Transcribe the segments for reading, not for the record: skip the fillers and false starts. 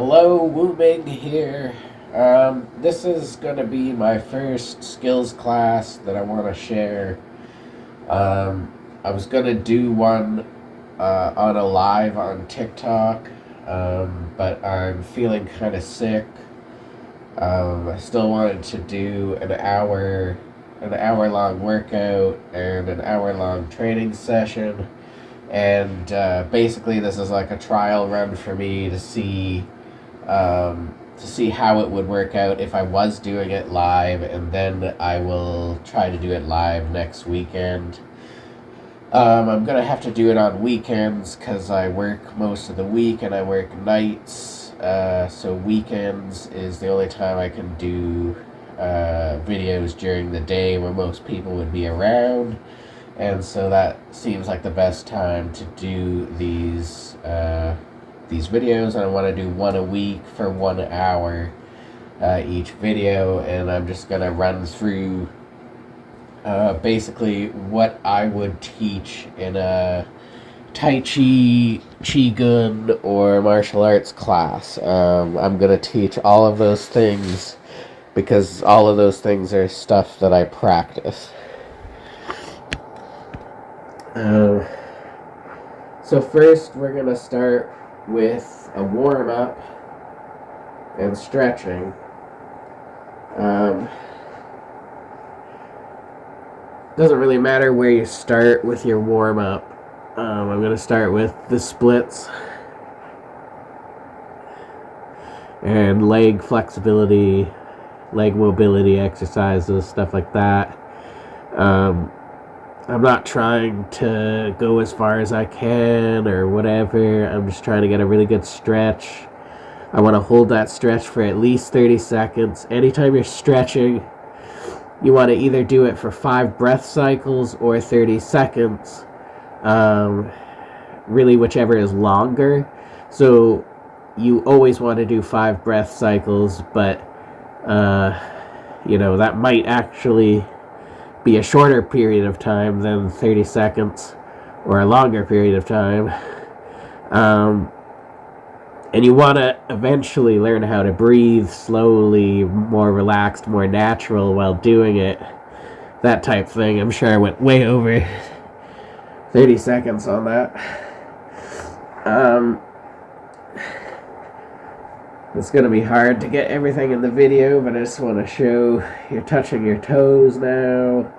Hello, Wu Ming here. This is going to be my first skills class that I want to share. I was going to do one on a live on TikTok, but I'm feeling kind of sick. I still wanted to do an hour long workout and an hour long training session. And basically, this is like a trial run for me to see how it would work out if I was doing it live, and then I will try to do it live next weekend. I'm gonna have to do it on weekends because I work most of the week and I work nights. So weekends is the only time I can do videos during the day where most people would be around, and so that seems like the best time to do these videos. And I want to do one a week for 1 hour each video, and I'm just gonna run through basically what I would teach in a Tai Chi, Qigong, or martial arts class. I'm gonna teach all of those things because all of those things are stuff that I practice. Um, so first, we're gonna start with a warm up and stretching. Doesn't really matter where you start with your warm up. I'm gonna start with the splits and leg flexibility, leg mobility exercises, stuff like that. I'm not trying to go as far as I can or whatever. I'm just trying to get a really good stretch. I want to hold that stretch for at least 30 seconds. Anytime you're stretching, you want to either do it for 5 breath cycles or 30 seconds. Really, whichever is longer. So you always want to do 5 breath cycles, but that might actually be a shorter period of time than 30 seconds or a longer period of time. And you want to eventually learn how to breathe slowly, more relaxed, more natural while doing it. That type thing. I'm sure I went way over 30 seconds on that. It's going to be hard to get everything in the video, but I just want to show you're touching your toes now.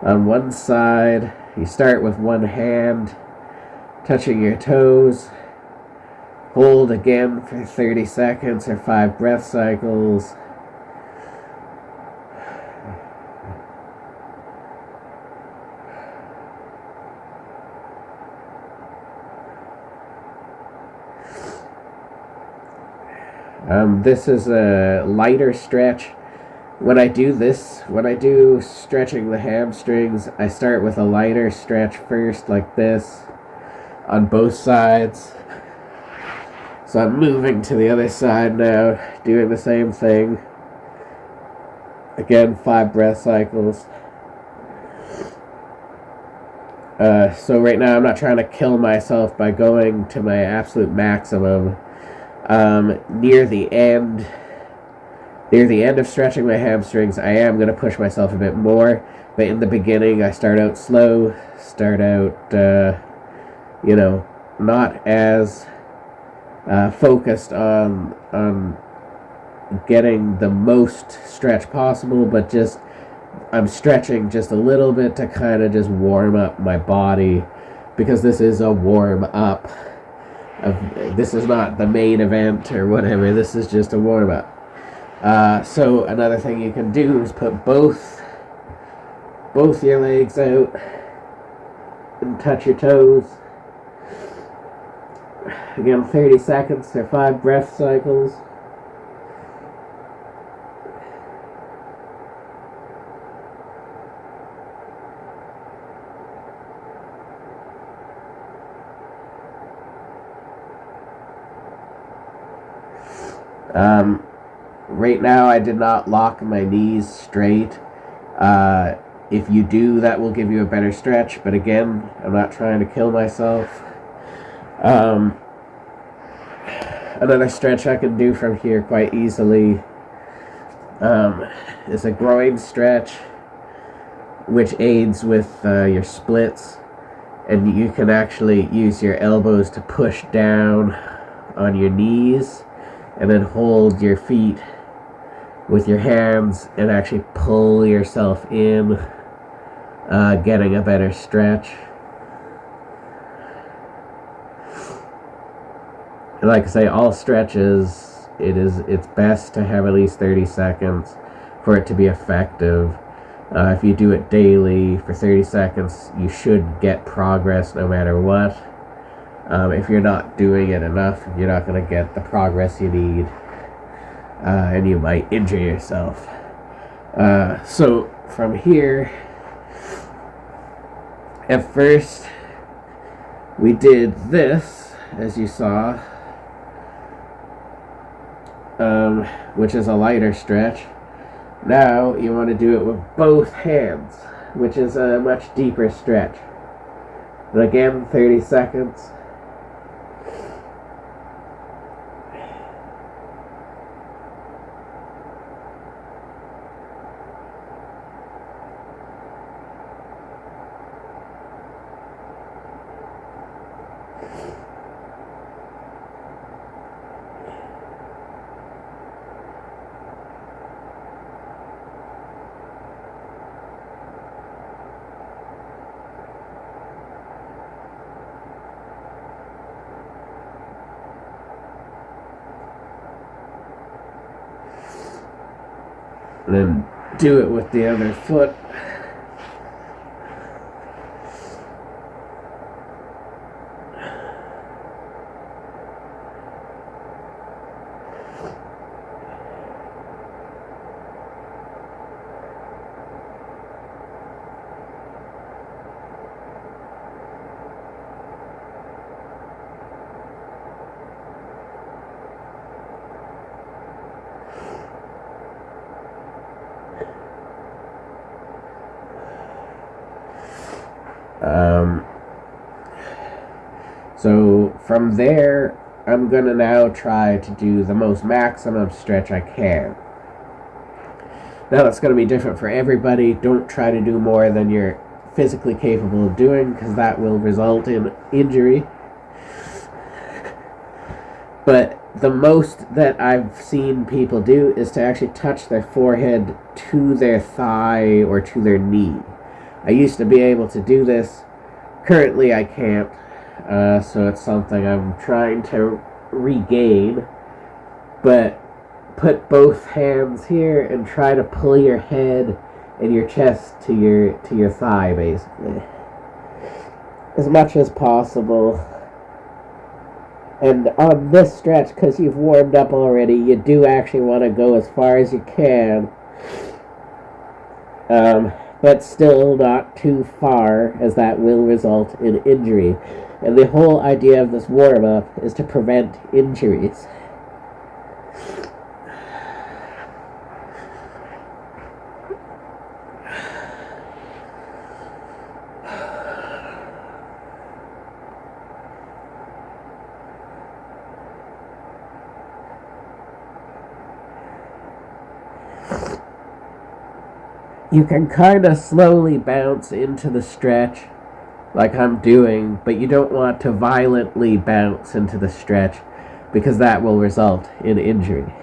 On one side, you start with one hand, touching your toes. Hold again for 30 seconds or 5 breath cycles. This is a lighter stretch. When I do stretching the hamstrings, I start with a lighter stretch first, like this, on both sides. So I'm moving to the other side now, doing the same thing. Again, 5 breath cycles. So right now I'm not trying to kill myself by going to my absolute maximum. Near the end of stretching my hamstrings, I am going to push myself a bit more. But in the beginning, I start out slow, not as focused on getting the most stretch possible, but just I'm stretching just a little bit to kind of just warm up my body, because this is a warm up. This is not the main event or whatever. This is just a warm up. So another thing you can do is put both your legs out and touch your toes. Again, 30 seconds or 5 breath cycles. Right now, I did not lock my knees straight. If you do, that will give you a better stretch. But again, I'm not trying to kill myself. Another stretch I can do from here quite easily is a groin stretch, which aids with your splits, and you can actually use your elbows to push down on your knees and then hold your feet with your hands and actually pull yourself in, getting a better stretch. And like I say, all stretches, it's best to have at least 30 seconds for it to be effective. If you do it daily for 30 seconds, you should get progress no matter what. If you're not doing it enough, you're not going to get the progress you need, and you might injure yourself. So from here, at first, we did this, as you saw, which is a lighter stretch. Now you want to do it with both hands, which is a much deeper stretch. And again, 30 seconds. And then do it with the other foot. So from there, I'm going to now try to do the most maximum stretch I can. Now that's going to be different for everybody. Don't try to do more than you're physically capable of doing, because that will result in injury. But the most that I've seen people do is to actually touch their forehead to their thigh or to their knee. I used to be able to do this. Currently I can't. So it's something I'm trying to regain. But put both hands here and try to pull your head and your chest to your thigh, basically, as much as possible. And on this stretch, because you've warmed up already, you do actually want to go as far as you can, but still not too far, as that will result in injury. And the whole idea of this warm-up is to prevent injuries. You can kind of slowly bounce into the stretch, like I'm doing, but you don't want to violently bounce into the stretch, because that will result in injury.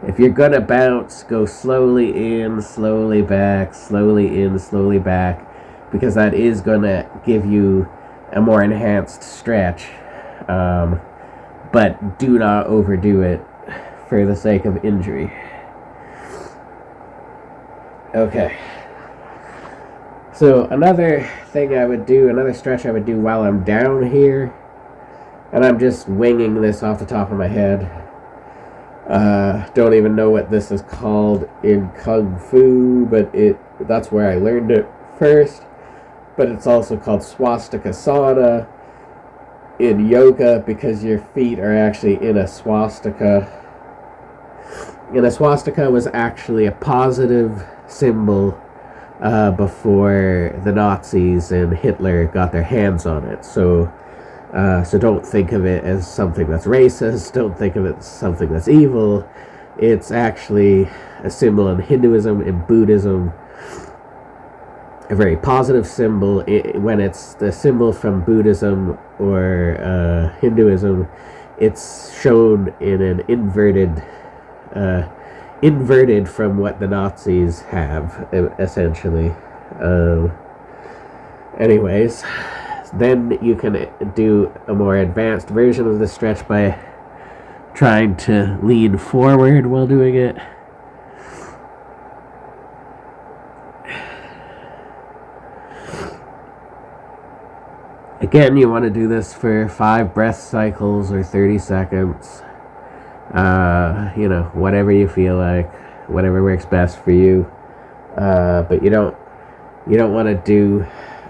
If you're gonna bounce, go slowly in, slowly back, slowly in, slowly back, because that is gonna give you a more enhanced stretch. But do not overdo it for the sake of injury. Okay. So another stretch I would do while I'm down here, and I'm just winging this off the top of my head. Don't even know what this is called in Kung Fu, but that's where I learned it first. But it's also called Swastikasana in yoga, because your feet are actually in a swastika. And a swastika was actually a positive symbol before the Nazis and Hitler got their hands on it. So don't think of it as something that's racist. Don't think of it as something that's evil. It's actually a symbol in Hinduism and Buddhism, a very positive symbol. When it's the symbol from Buddhism or Hinduism, it's shown in an inverted from what the Nazis have, essentially. Anyways, then you can do a more advanced version of the stretch by trying to lean forward while doing it. Again, you want to do this for 5 breath cycles or 30 seconds. Whatever you feel like, whatever works best for you. But you don't want to do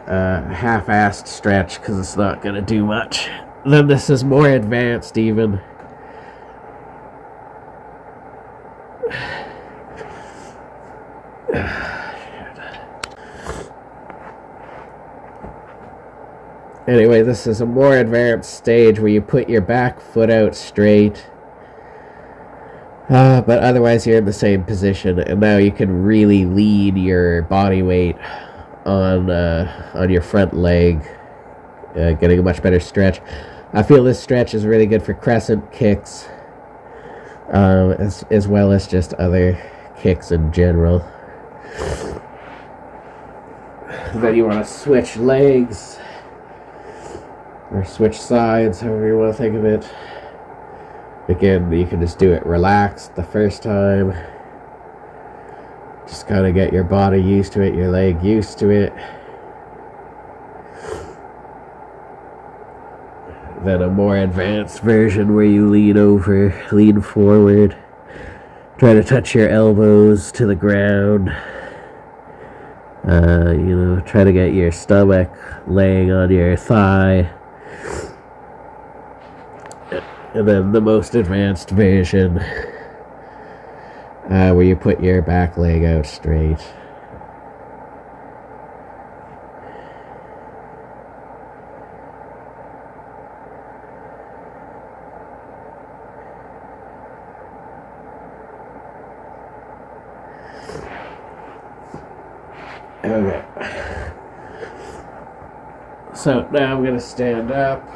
a half-assed stretch because it's not going to do much. Then this is more advanced even. Anyway, this is a more advanced stage where you put your back foot out straight. But otherwise you're in the same position, and now you can really lean your body weight on your front leg, getting a much better stretch. I feel this stretch is really good for crescent kicks, as well as just other kicks in general. Then you want to switch legs, or switch sides, however you want to think of it. Again, you can just do it relaxed the first time. Just kind of get your body used to it, your leg used to it. Then a more advanced version where you lean forward, try to touch your elbows to the ground. Try to get your stomach laying on your thigh. And then the most advanced version, where you put your back leg out straight. Okay. So now I'm going to stand up.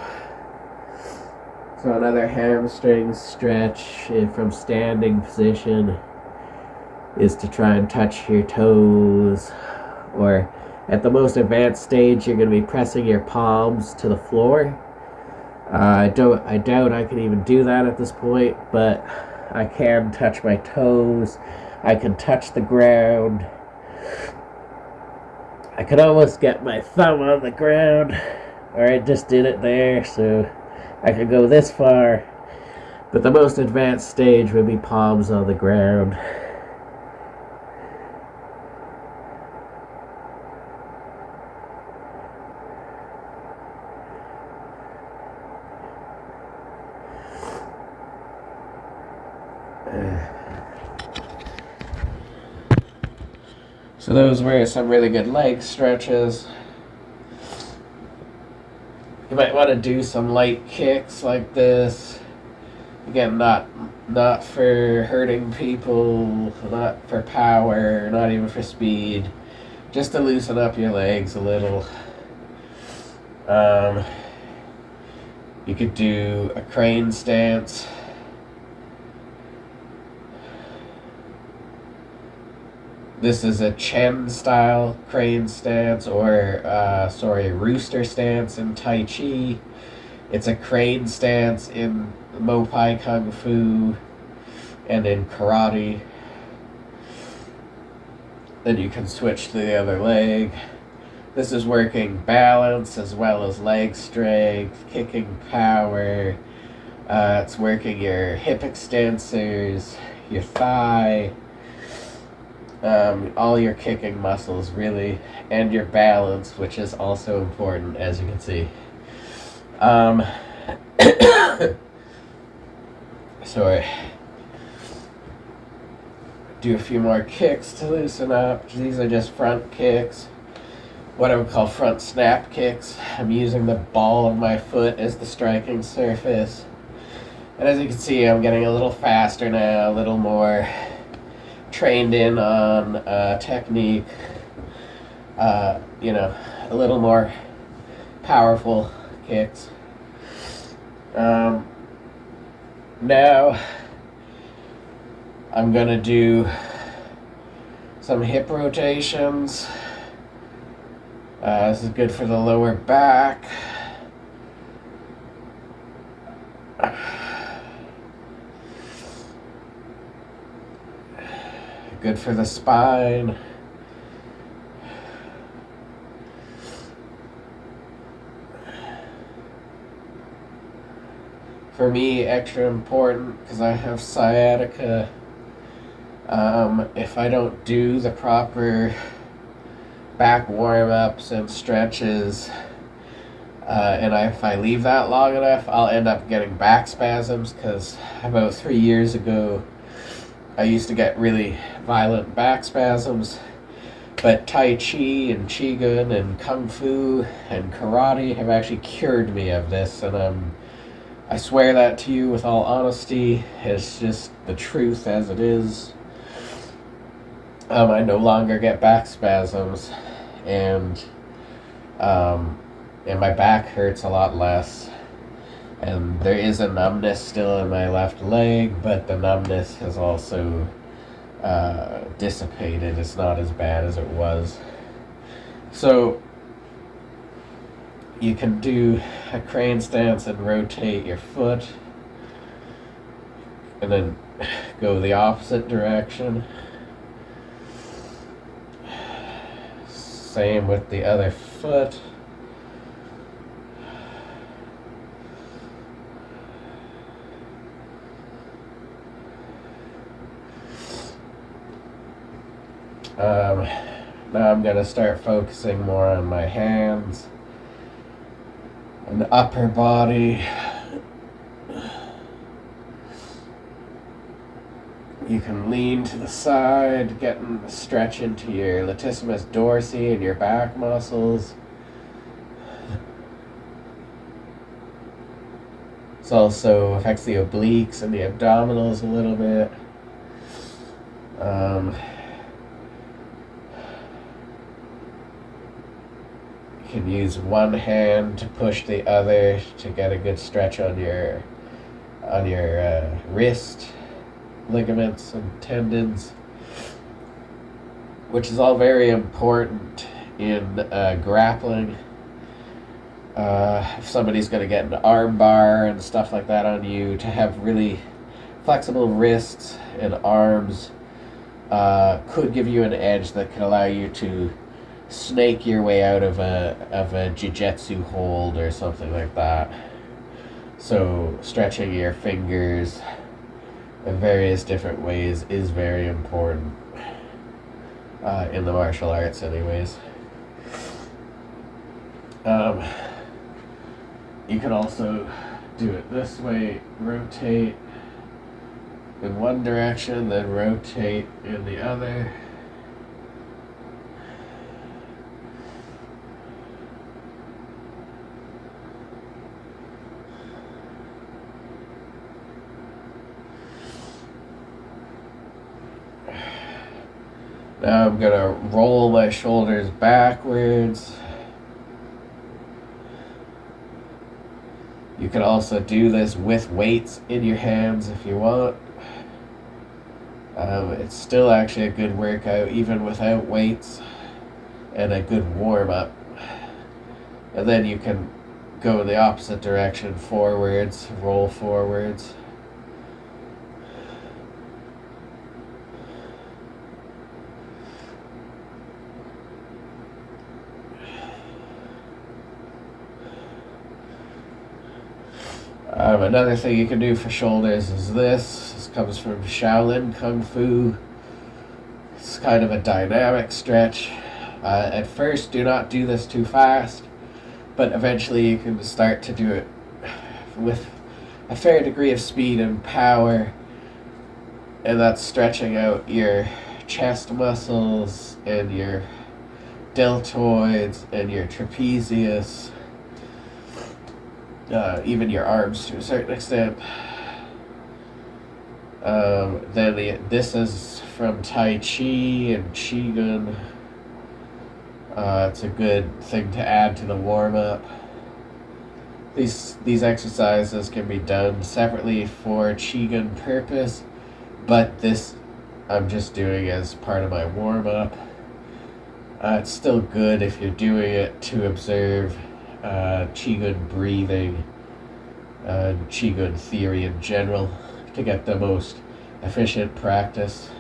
So another hamstring stretch from standing position is to try and touch your toes, or at the most advanced stage you're going to be pressing your palms to the floor. I doubt I can even do that at this point, but I can touch my toes. I can touch the ground. I can almost get my thumb on the ground, or I just did it there, so I could go this far, but the most advanced stage would be palms on the ground. So those were some really good leg stretches. You might want to do some light kicks like this. Again, not for hurting people, not for power, not even for speed. Just to loosen up your legs a little. You could do a crane stance. This is a Chen style crane stance, or rooster stance in Tai Chi. It's a crane stance in Mo Pai Kung Fu and in karate. Then you can switch to the other leg. This is working balance as well as leg strength, kicking power. It's working your hip extensors, your thigh, all your kicking muscles really, and your balance, which is also important, as you can see. Sorry. do a few more kicks to loosen up. These are just front kicks, what I would call front snap kicks. I'm using the ball of my foot as the striking surface. And as you can see, I'm getting a little faster now, a little more trained in on technique, a little more powerful kicks. Now I'm gonna do some hip rotations. This is good for the lower back. Good for the spine. For me, extra important because I have sciatica. If I don't do the proper back warm-ups and stretches, and if I leave that long enough, I'll end up getting back spasms, because about 3 years ago, I used to get really violent back spasms. But Tai Chi and Qigong and Kung Fu and Karate have actually cured me of this, and I swear that to you with all honesty. It's just the truth as it is. I no longer get back spasms, and my back hurts a lot less. And there is a numbness still in my left leg, but the numbness has also dissipated. It's not as bad as it was. So you can do a crane stance and rotate your foot, and then go the opposite direction. Same with the other foot. Now I'm going to start focusing more on my hands and the upper body. You can lean to the side, getting a stretch into your latissimus dorsi and your back muscles. This also affects the obliques and the abdominals a little bit. You can use one hand to push the other to get a good stretch on your wrist ligaments and tendons, which is all very important in grappling. If somebody's going to get an arm bar and stuff like that on you, to have really flexible wrists and arms could give you an edge that could allow you to snake your way out of a jiu-jitsu hold or something like that. So stretching your fingers in various different ways is very important in the martial arts anyways. You can also do it this way, rotate in one direction, then rotate in the other. Now I'm going to roll my shoulders backwards. You can also do this with weights in your hands if you want. It's still actually a good workout even without weights, and a good warm-up. And then you can go in the opposite direction, forwards, roll forwards. Another thing you can do for shoulders is this. This comes from Shaolin Kung Fu. It's kind of a dynamic stretch. At first, do not do this too fast, but eventually you can start to do it with a fair degree of speed and power. and that's stretching out your chest muscles and your deltoids and your trapezius, even your arms to a certain extent. This is from Tai Chi and Qigong. It's a good thing to add to the warm up. These exercises can be done separately for Qigong purpose, but this I'm just doing as part of my warm up. It's still good if you're doing it to observe Qigong breathing, Qigong theory in general, to get the most efficient practice.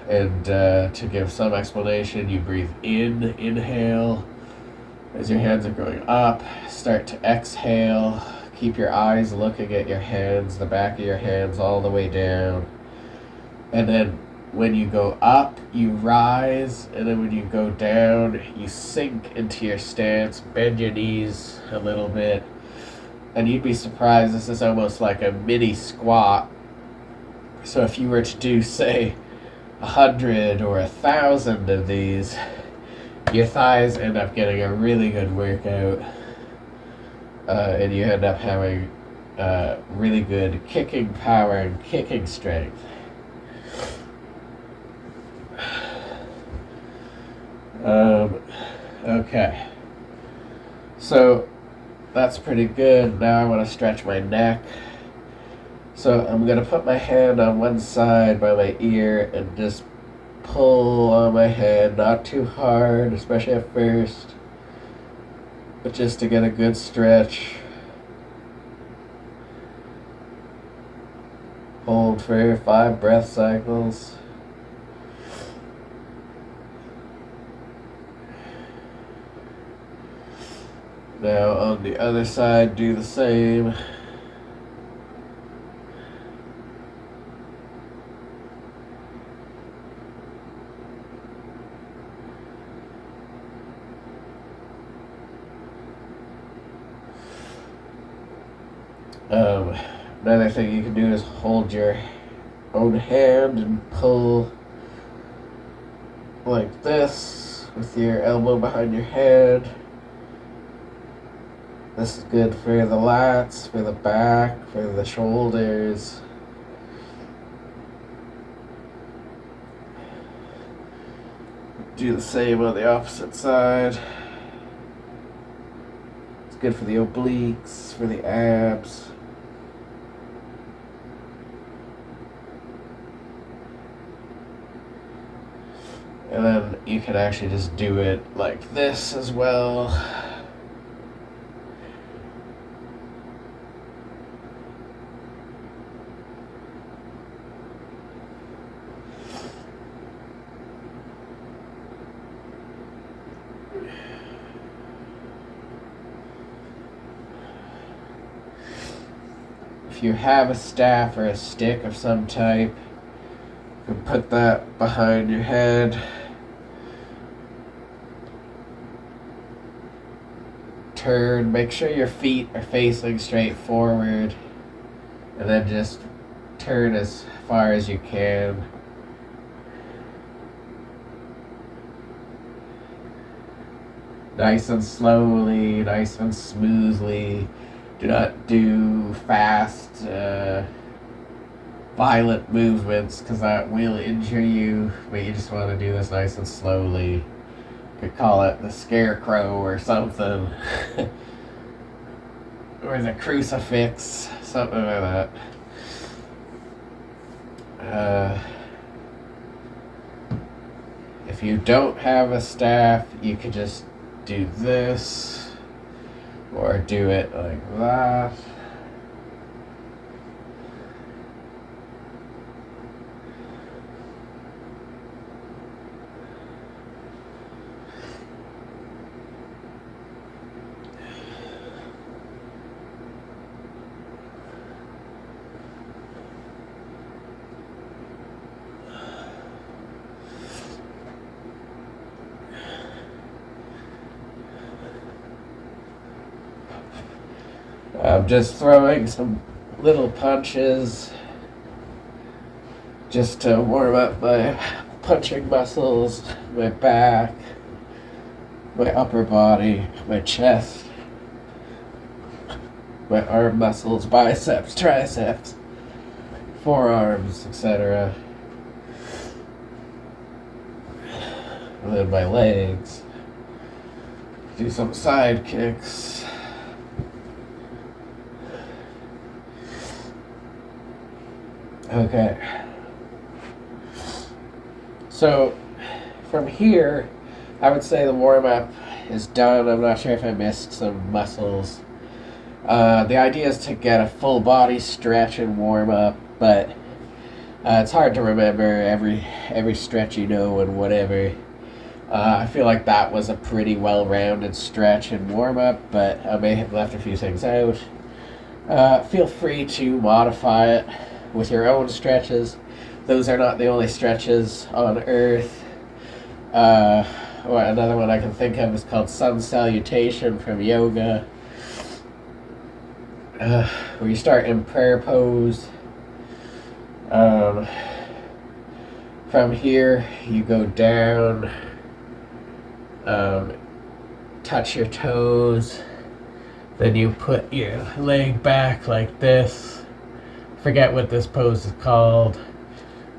And to give some explanation, you breathe in, inhale, as your hands are going up, start to exhale, keep your eyes looking at your hands, the back of your hands all the way down. And then when you go up, you rise, and then when you go down, you sink into your stance, bend your knees a little bit, and you'd be surprised, this is almost like a mini squat. So if you were to do, say, 100 or 1,000 of these, your thighs end up getting a really good workout, and you end up having really good kicking power and kicking strength. Okay, so that's pretty good. Now I want to stretch my neck. So I'm going to put my hand on one side by my ear and just pull on my head, not too hard, especially at first, but just to get a good stretch. Hold for 5 breath cycles. Now on the other side, do the same. Another thing you can do is hold your own hand and pull like this with your elbow behind your head. This is good for the lats, for the back, for the shoulders. Do the same on the opposite side. It's good for the obliques, for the abs. And then you can actually just do it like this as well. If you have a staff or a stick of some type, you can put that behind your head. Turn, make sure your feet are facing straight forward, and then just turn as far as you can. Nice and slowly, nice and smoothly. Do not do fast, violent movements, because that will injure you, but you just want to do this nice and slowly. Could call it the scarecrow or something. Or the crucifix, something like that. If you don't have a staff, you could just do this, or do it like that. I'm just throwing some little punches just to warm up my punching muscles, my back, my upper body, my chest, my arm muscles, biceps, triceps, forearms, etc. And then my legs. Do some side kicks. Okay. So, from here, I would say the warm-up is done. I'm not sure if I missed some muscles. The idea is to get a full body stretch and warm-up, but it's hard to remember every stretch and whatever. I feel like that was a pretty well-rounded stretch and warm-up, but I may have left a few things out. Feel free to modify it with your own stretches. Those are not the only stretches on Earth. Another one I can think of is called Sun Salutation from yoga, where you start in prayer pose. From here, you go down, touch your toes, then you put your leg back like this. Forget what this pose is called.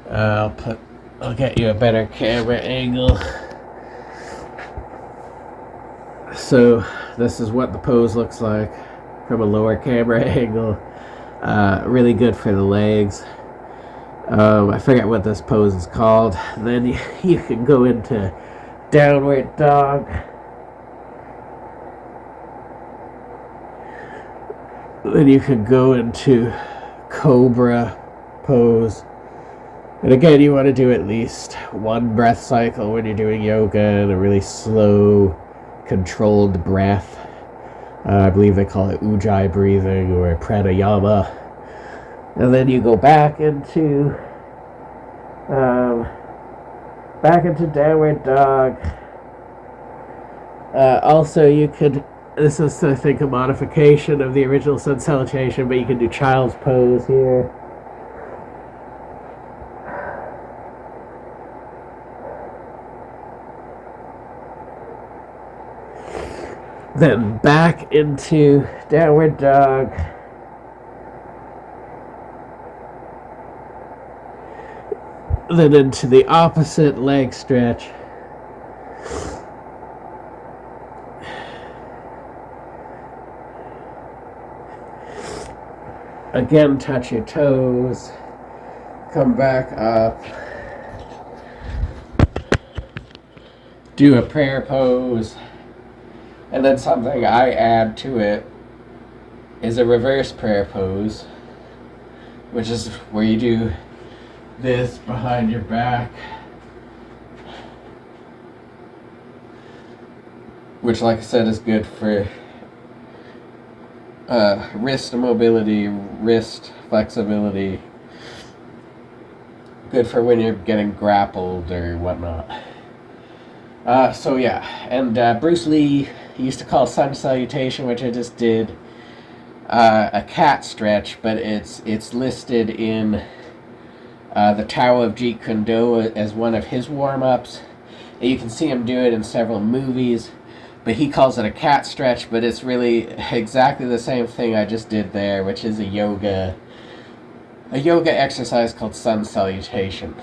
I'll get you a better camera angle. So this is what the pose looks like from a lower camera angle. Really good for the legs. I forget what this pose is called. Then you can go into downward dog. Then you can go into cobra pose. And again, you want to do at least one breath cycle when you're doing yoga and a really slow, controlled breath. I believe they call it ujjayi breathing or pranayama. And then you go back into downward dog. Also, you could, this is I think a modification of the original Sun Salutation, but you can do child's pose here. Then back into downward dog. Then into the opposite leg stretch. Again, touch your toes. Come back up. Do a prayer pose. And then something I add to it is a reverse prayer pose, which is where you do this behind your back, which, like I said, is good for wrist mobility, wrist flexibility, good for when you're getting grappled or whatnot. So yeah, and Bruce Lee used to call Sun Salutation, which I just did, a cat stretch, but it's listed in the Tao of Jeet Kune Do as one of his warm-ups. And you can see him do it in several movies, but he calls it a cat stretch, but it's really exactly the same thing I just did there, which is a yoga exercise called Sun Salutation.